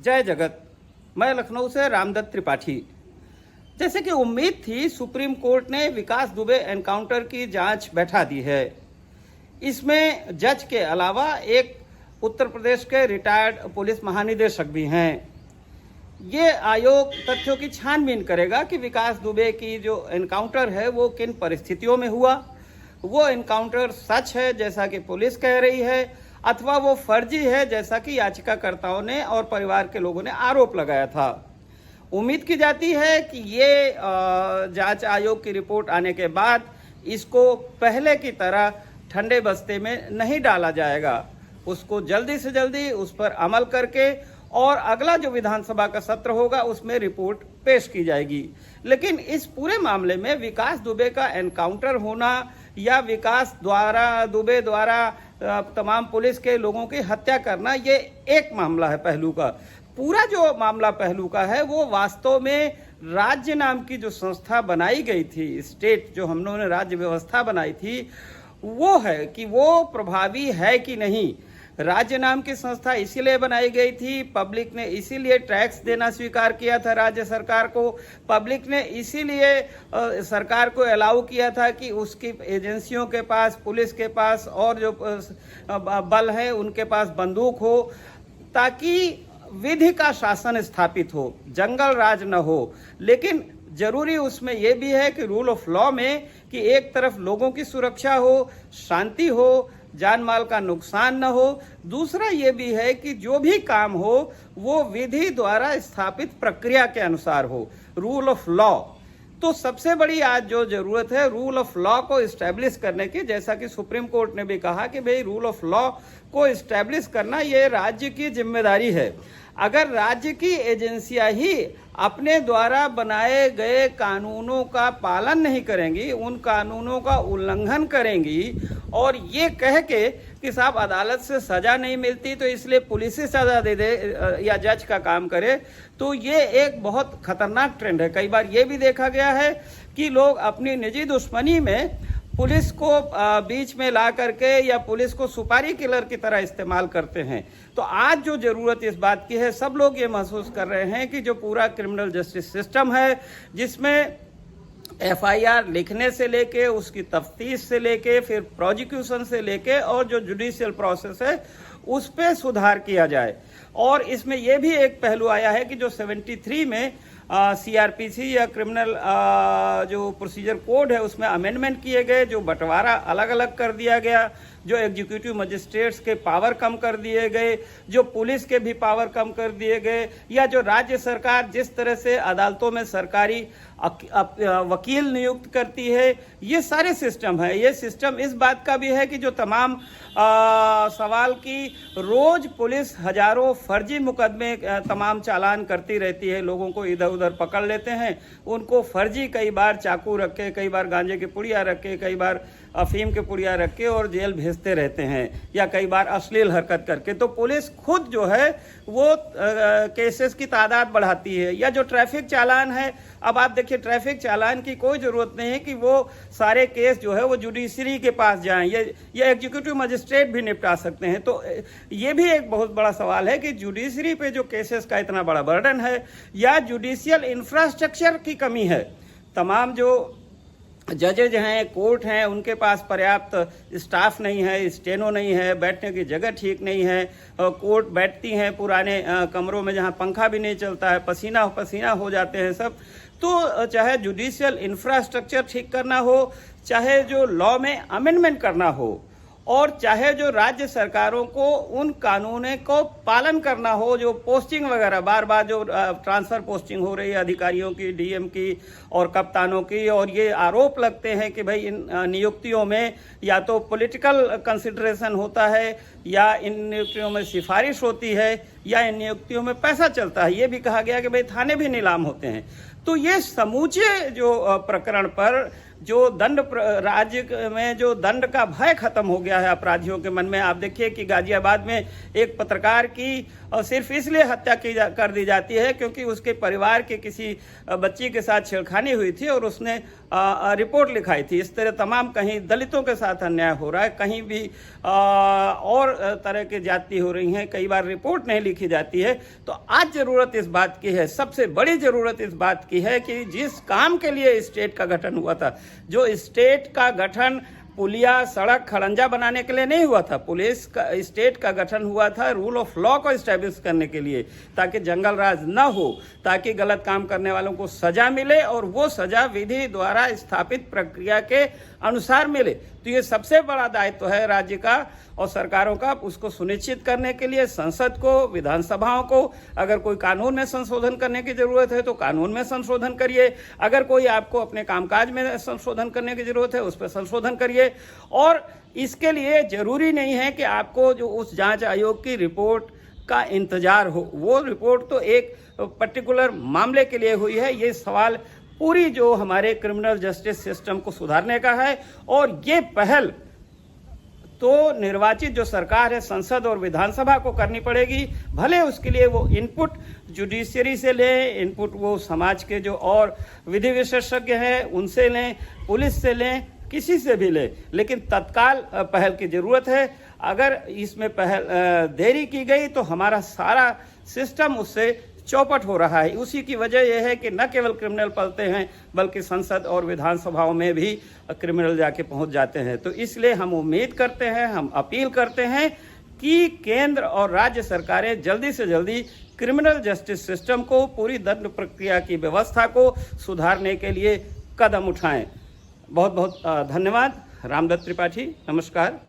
जय जगत। मैं लखनऊ से रामदत्त त्रिपाठी। जैसे कि उम्मीद थी, सुप्रीम कोर्ट ने विकास दुबे एनकाउंटर की जांच बैठा दी है। इसमें जज के अलावा एक उत्तर प्रदेश के रिटायर्ड पुलिस महानिदेशक भी हैं। ये आयोग तथ्यों की छानबीन करेगा कि विकास दुबे की जो एनकाउंटर है वो किन परिस्थितियों में हुआ, वो एनकाउंटर सच है जैसा कि पुलिस कह रही है अथवा वो फर्जी है जैसा कि याचिकाकर्ताओं ने और परिवार के लोगों ने आरोप लगाया था। उम्मीद की जाती है कि ये जांच आयोग की रिपोर्ट आने के बाद इसको पहले की तरह ठंडे बस्ते में नहीं डाला जाएगा। उसको जल्दी से जल्दी उस पर अमल करके और अगला जो विधानसभा का सत्र होगा उसमें रिपोर्ट पेश की जाएगी। लेकिन इस पूरे मामले में विकास दुबे का एनकाउंटर होना या विकास दुबे द्वारा तमाम पुलिस के लोगों की हत्या करना, ये एक मामला है पहलू का। पूरा जो मामला पहलू का है वो वास्तव में राज्य नाम की जो संस्था बनाई गई थी, स्टेट जो हम लोगों ने राज्य व्यवस्था बनाई थी, वो है कि वो प्रभावी है कि नहीं। राज्य नाम की संस्था इसीलिए बनाई गई थी, पब्लिक ने इसीलिए टैक्स देना स्वीकार किया था राज्य सरकार को, पब्लिक ने इसीलिए सरकार को अलाउ किया था कि उसकी एजेंसियों के पास, पुलिस के पास और जो बल है उनके पास बंदूक हो, ताकि विधि का शासन स्थापित हो, जंगल राज न हो। लेकिन जरूरी उसमें यह भी है कि रूल ऑफ लॉ में कि एक तरफ लोगों की सुरक्षा हो, शांति हो, जान माल का नुकसान न हो, दूसरा ये भी है कि जो भी काम हो वो विधि द्वारा स्थापित प्रक्रिया के अनुसार हो, रूल ऑफ लॉ। तो सबसे बड़ी आज जो जरूरत है रूल ऑफ लॉ को इस्टेब्लिश करने की, जैसा कि सुप्रीम कोर्ट ने भी कहा कि भाई रूल ऑफ लॉ को इस्टेब्लिश करना ये राज्य की जिम्मेदारी है। अगर राज्य की एजेंसियां ही अपने द्वारा बनाए गए कानूनों का पालन नहीं करेंगी, उन कानूनों का उल्लंघन करेंगी और ये कह के कि साहब अदालत से सजा नहीं मिलती तो इसलिए पुलिस ही सजा दे दे या जज का काम करे, तो ये एक बहुत खतरनाक ट्रेंड है। कई बार ये भी देखा गया है कि लोग अपनी निजी दुश्मनी में पुलिस को बीच में ला करके या पुलिस को सुपारी किलर की तरह इस्तेमाल करते हैं। तो आज जो जरूरत इस बात की है, सब लोग ये महसूस कर रहे हैं कि जो पूरा क्रिमिनल जस्टिस सिस्टम है, जिसमें एफआईआर लिखने से लेके उसकी तफ्तीश से लेके फिर प्रोसिक्यूशन से लेके और जो जुडिशियल प्रोसेस है उस पे सुधार किया जाए। और इसमें यह भी एक पहलू आया है कि जो 73 में सीआरपीसी या क्रिमिनल जो प्रोसीजर कोड है उसमें अमेंडमेंट किए गए, जो बंटवारा अलग अलग कर दिया गया, जो एग्जीक्यूटिव मजिस्ट्रेट्स के पावर कम कर दिए गए, जो पुलिस के भी पावर कम कर दिए गए, या जो राज्य सरकार जिस तरह से अदालतों में सरकारी वकील नियुक्त करती है, ये सारे सिस्टम है। ये सिस्टम इस बात का भी है कि जो तमाम सवाल की रोज पुलिस हजारों फर्जी मुकदमे तमाम चालान करती रहती है, लोगों को इधर उधर पकड़ लेते हैं, उनको फर्जी कई बार चाकू रख के, कई बार गांजे की पुड़िया रख के, कई बार अफीम के पुड़िया रख के और जेल भेजते रहते हैं, या कई बार अश्लील हरकत करके। तो पुलिस खुद जो है वो केसेस की तादाद बढ़ाती है। या जो ट्रैफिक चालान है, अब आप देखिए ट्रैफिक चालान की कोई जरूरत नहीं है कि वो सारे केस जो है वो जुडिशरी के पास जाएं, ये एग्जीक्यूटिव मजिस्ट्रेट भी निपटा सकते हैं। तो ये भी एक बहुत बड़ा सवाल है कि जुडिशरी पे जो केसेस का इतना बड़ा बर्डन है या जुडिशियल इंफ्रास्ट्रक्चर की कमी है। तमाम जो जजेज हैं, कोर्ट हैं, उनके पास पर्याप्त स्टाफ नहीं है, स्टेनो नहीं है, बैठने की जगह ठीक नहीं है, कोर्ट बैठती हैं पुराने कमरों में जहां पंखा भी नहीं चलता है, पसीना पसीना हो जाते हैं सब। तो चाहे जुडिशियल इंफ्रास्ट्रक्चर ठीक करना हो, चाहे जो लॉ में अमेंडमेंट करना हो, और चाहे जो राज्य सरकारों को उन कानूनों को पालन करना हो, जो पोस्टिंग वगैरह बार बार जो ट्रांसफर पोस्टिंग हो रही है अधिकारियों की, डीएम की और कप्तानों की, और ये आरोप लगते हैं कि भाई इन नियुक्तियों में या तो पॉलिटिकल कंसिडरेशन होता है, या इन नियुक्तियों में सिफारिश होती है, या इन नियुक्तियों में पैसा चलता है। ये भी कहा गया कि भाई थाने भी नीलाम होते हैं। तो ये समूचे जो प्रकरण पर जो दंड, राज्य में जो दंड का भय खत्म हो गया है अपराधियों के मन में। आप देखिए कि गाजियाबाद में एक पत्रकार की और सिर्फ इसलिए हत्या कर दी जाती है क्योंकि उसके परिवार के किसी बच्ची के साथ छेड़खानी हुई थी और उसने रिपोर्ट लिखाई थी। इस तरह तमाम कहीं दलितों के साथ अन्याय हो रहा है, कहीं भी और तरह की जाति हो रही हैं, कई बार रिपोर्ट नहीं लिखी जाती है। तो आज ज़रूरत इस बात की है, सबसे बड़ी ज़रूरत इस बात की है कि जिस काम के लिए स्टेट का गठन हुआ था, जो स्टेट का गठन पुलिया, सड़क, खड़ंजा बनाने के लिए नहीं हुआ था, पुलिस का स्टेट का गठन हुआ था रूल ऑफ लॉ को इस्टेब्लिश करने के लिए, ताकि जंगल राज न हो, ताकि गलत काम करने वालों को सजा मिले और वो सजा विधि द्वारा स्थापित प्रक्रिया के अनुसार मिले। तो ये सबसे बड़ा दायित्व है राज्य का और सरकारों का, उसको सुनिश्चित करने के लिए संसद को, विधानसभाओं को, अगर कोई कानून में संशोधन करने की जरूरत है तो कानून में संशोधन करिए, अगर कोई आपको अपने कामकाज में संशोधन करने की जरूरत है उस पर संशोधन करिए। और इसके लिए जरूरी नहीं है कि आपको जो उस जांच आयोग की रिपोर्ट का इंतजार हो, वो रिपोर्ट तो एक पर्टिकुलर मामले के लिए हुई है। ये सवाल पूरी जो हमारे क्रिमिनल जस्टिस सिस्टम को सुधारने का है और ये पहल तो निर्वाचित जो सरकार है, संसद और विधानसभा को करनी पड़ेगी। भले उसके लिए वो इनपुट जुडिशरी से लें, इनपुट वो समाज के जो और विधि विशेषज्ञ हैं उनसे लें, पुलिस से लें, किसी से भी ले, लेकिन तत्काल पहल की जरूरत है। अगर इसमें पहल देरी की गई तो हमारा सारा सिस्टम उससे चौपट हो रहा है। उसी की वजह यह है कि न केवल क्रिमिनल पलते हैं बल्कि संसद और विधानसभाओं में भी क्रिमिनल जाके पहुंच जाते हैं। तो इसलिए हम उम्मीद करते हैं, हम अपील करते हैं कि केंद्र और राज्य सरकारें जल्दी से जल्दी क्रिमिनल जस्टिस सिस्टम को, पूरी दंड प्रक्रिया की व्यवस्था को सुधारने के लिए कदम उठाएं। बहुत बहुत धन्यवाद। रामदत्त त्रिपाठी, नमस्कार।